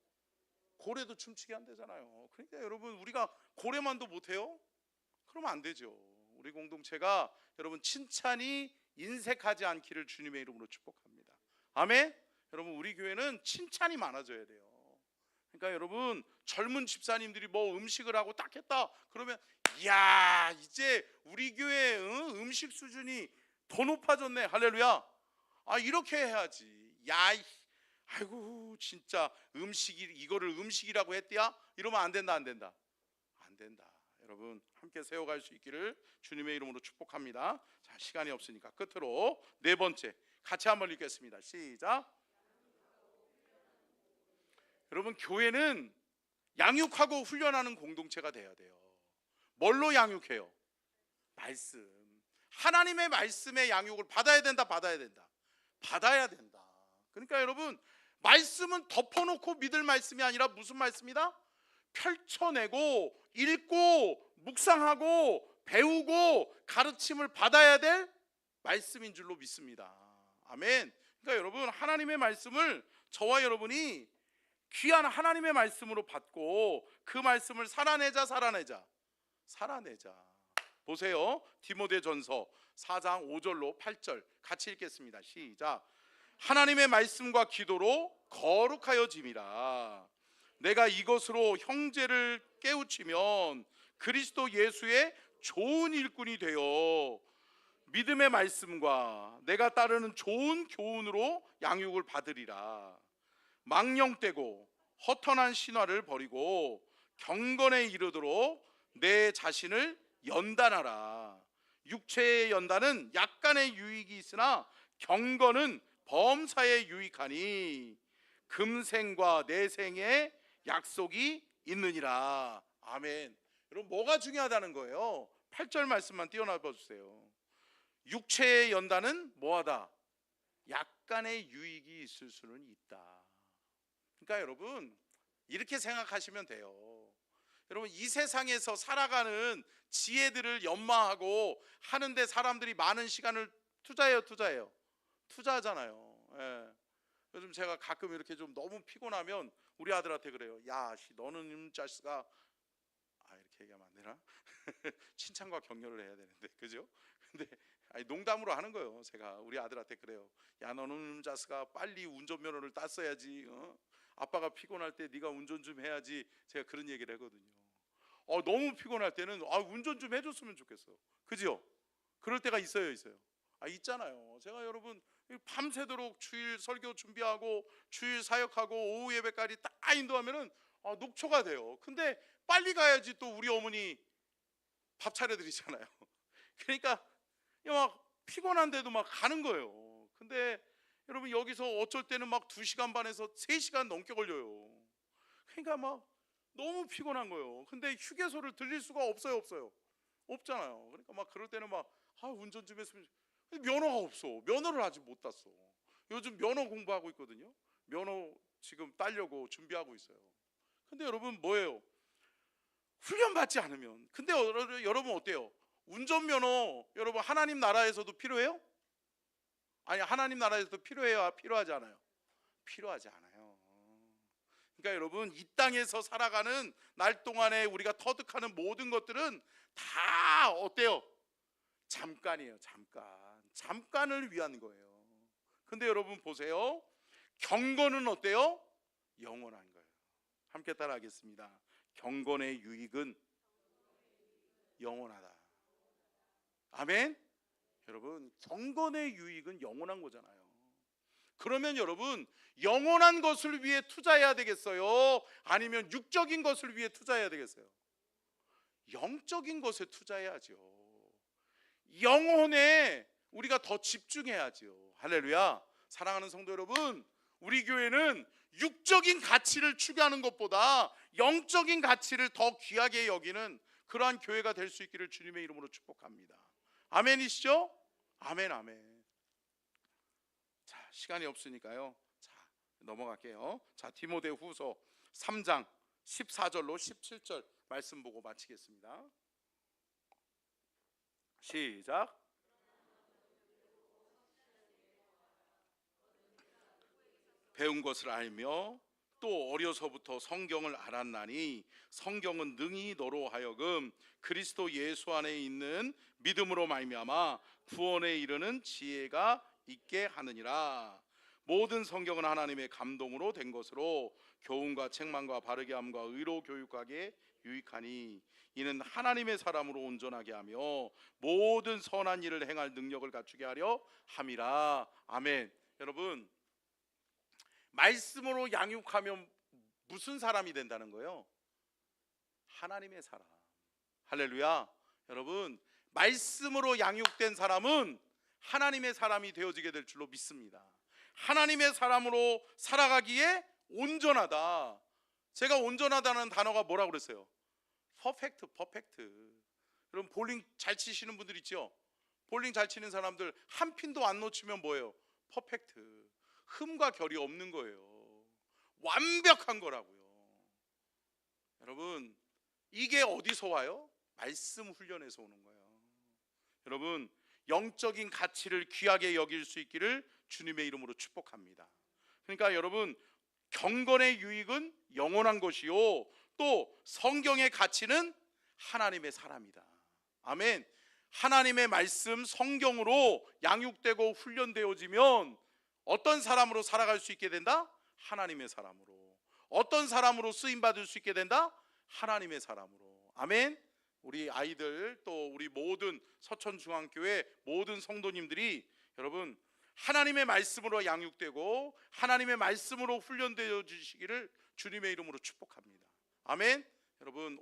고래도 춤추게 안 되잖아요. 그러니까 여러분 우리가 고래만도 못해요? 그러면 안 되죠. 우리 공동체가 여러분 칭찬이 인색하지 않기를 주님의 이름으로 축복합니다. 아멘. 여러분 우리 교회는 칭찬이 많아져야 돼요. 그러니까 여러분 젊은 집사님들이 뭐 음식을 하고 딱 했다 그러면 이야 이제 우리 교회 음식 수준이 더 높아졌네. 할렐루야. 아 이렇게 해야지. 야 아이고 진짜 음식이 이거를 음식이라고 했대야? 이러면 안 된다. 안 된다. 여러분 함께 세워갈 수 있기를 주님의 이름으로 축복합니다. 자 시간이 없으니까 끝으로 네 번째 같이 한번 읽겠습니다. 시작. 여러분 교회는 양육하고 훈련하는 공동체가 돼야 돼요. 뭘로 양육해요? 말씀. 하나님의 말씀의 양육을 받아야 된다. 그러니까 여러분 말씀은 덮어놓고 믿을 말씀이 아니라 무슨 말씀이다? 펼쳐내고 읽고 묵상하고 배우고 가르침을 받아야 될 말씀인 줄로 믿습니다. 아멘. 그러니까 여러분 하나님의 말씀을 저와 여러분이 귀한 하나님의 말씀으로 받고 그 말씀을 살아내자. 보세요. 디모데전서 4장 5절로 8절 같이 읽겠습니다. 시작. 하나님의 말씀과 기도로 거룩하여짐이라. 내가 이것으로 형제를 깨우치면 그리스도 예수의 좋은 일꾼이 되어 믿음의 말씀과 내가 따르는 좋은 교훈으로 양육을 받으리라. 망령되고 허탄한 신화를 버리고 경건에 이르도록 내 자신을 연단하라. 육체의 연단은 약간의 유익이 있으나 경건은 범사에 유익하니 금생과 내생의 약속이 있느니라. 아멘. 여러분 뭐가 중요하다는 거예요? 8절 말씀만 띄어놔봐 주세요. 육체의 연단은 뭐하다? 약간의 유익이 있을 수는 있다. 그러니까 여러분 이렇게 생각하시면 돼요. 여러분 이 세상에서 살아가는 지혜들을 연마하고 하는데 사람들이 많은 시간을 투자하잖아요. 예. 요즘 제가 가끔 이렇게 좀 너무 피곤하면 우리 아들한테 그래요. 야, 너는 자식아, 이렇게 이렇게 얘기하면 안 되나? 칭찬과 격려를 해야 되는데, 그죠? 근데 아니, 농담으로 하는 거예요. 제가 우리 아들한테 그래요. 야, 너는 자스가 빨리 운전면허를 땄어야지. 아빠가 피곤할 때 네가 운전 좀 해야지. 제가 그런 얘기를 하거든요. 너무 피곤할 때는 운전 좀 해줬으면 좋겠어. 그죠? 그럴 때가 있어요. 있잖아요. 제가 여러분 밤새도록 주일 설교 준비하고 주일 사역하고 오후 예배까지 딱 인도하면은 녹초가 돼요. 근데 빨리 가야지 또 우리 어머니 밥 차려드리잖아요. 그러니까 막 피곤한데도 막 가는 거예요. 근데 여러분 여기서 어쩔 때는 막 2시간 반에서 3시간 넘게 걸려요. 그러니까 막 너무 피곤한 거예요. 근데 휴게소를 들릴 수가 없어요. 없잖아요. 그러니까 막 그럴 때는 막 운전 좀 했으면. 면허가 없어. 면허를 아직 못 땄어. 요즘 면허 공부하고 있거든요. 면허 지금 따려고 준비하고 있어요. 근데 여러분 뭐예요? 훈련 받지 않으면. 근데 여러분 어때요? 운전면허 여러분 하나님 나라에서도 필요해요? 아니, 하나님 나라에서도 필요해요? 필요하지 않아요? 필요하지 않아요. 그러니까 여러분 이 땅에서 살아가는 날 동안에 우리가 터득하는 모든 것들은 다 어때요? 잠깐이에요. 잠깐을 위한 거예요. 근데 여러분 보세요. 경건은 어때요? 영원한 거예요. 함께 따라하겠습니다. 경건의 유익은 영원하다. 아멘. 여러분 경건의 유익은 영원한 거잖아요. 그러면 여러분 영원한 것을 위해 투자해야 되겠어요? 아니면 육적인 것을 위해 투자해야 되겠어요? 영적인 것에 투자해야죠. 영혼에 우리가 더 집중해야죠. 할렐루야. 사랑하는 성도 여러분, 우리 교회는 육적인 가치를 추구하는 것보다 영적인 가치를 더 귀하게 여기는 그러한 교회가 될 수 있기를 주님의 이름으로 축복합니다. 아멘이시죠? 아멘. 자, 시간이 없으니까요. 자, 넘어갈게요. 자, 디모데후서 3장 14절로 17절 말씀 보고 마치겠습니다. 시작. 배운 것을 알며 또 어려서부터 성경을 알았나니 성경은 능히 너로 하여금 그리스도 예수 안에 있는 믿음으로 말미암아 구원에 이르는 지혜가 있게 하느니라. 모든 성경은 하나님의 감동으로 된 것으로 교훈과 책망과 바르게 함과 의로 교육하기에 유익하니 이는 하나님의 사람으로 온전하게 하며 모든 선한 일을 행할 능력을 갖추게 하려 함이라. 아멘. 여러분 말씀으로 양육하면 무슨 사람이 된다는 거예요? 하나님의 사람. 할렐루야. 여러분 말씀으로 양육된 사람은 하나님의 사람이 되어지게 될 줄로 믿습니다. 하나님의 사람으로 살아가기에 온전하다. 제가 온전하다는 단어가 뭐라고 그랬어요? 퍼펙트. 여러분 볼링 잘 치시는 분들 있죠? 볼링 잘 치는 사람들 한 핀도 안 놓치면 뭐예요? 퍼펙트. 흠과 결이 없는 거예요. 완벽한 거라고요. 여러분 이게 어디서 와요? 말씀 훈련에서 오는 거예요. 여러분 영적인 가치를 귀하게 여길 수 있기를 주님의 이름으로 축복합니다. 그러니까 여러분 경건의 유익은 영원한 것이요 또 성경의 가치는 하나님의 사람이다. 아멘. 하나님의 말씀 성경으로 양육되고 훈련되어지면 어떤 사람으로 살아갈 수 있게 된다? 하나님의 사람으로. 어떤 사람으로 쓰임받을 수 있게 된다? 하나님의 사람으로. 아멘. 우리 아이들 또 우리 모든 서천중앙교회 모든 성도님들이 여러분 하나님의 말씀으로 양육되고 하나님의 말씀으로 훈련되어 주시기를 주님의 이름으로 축복합니다. 아멘. 여러분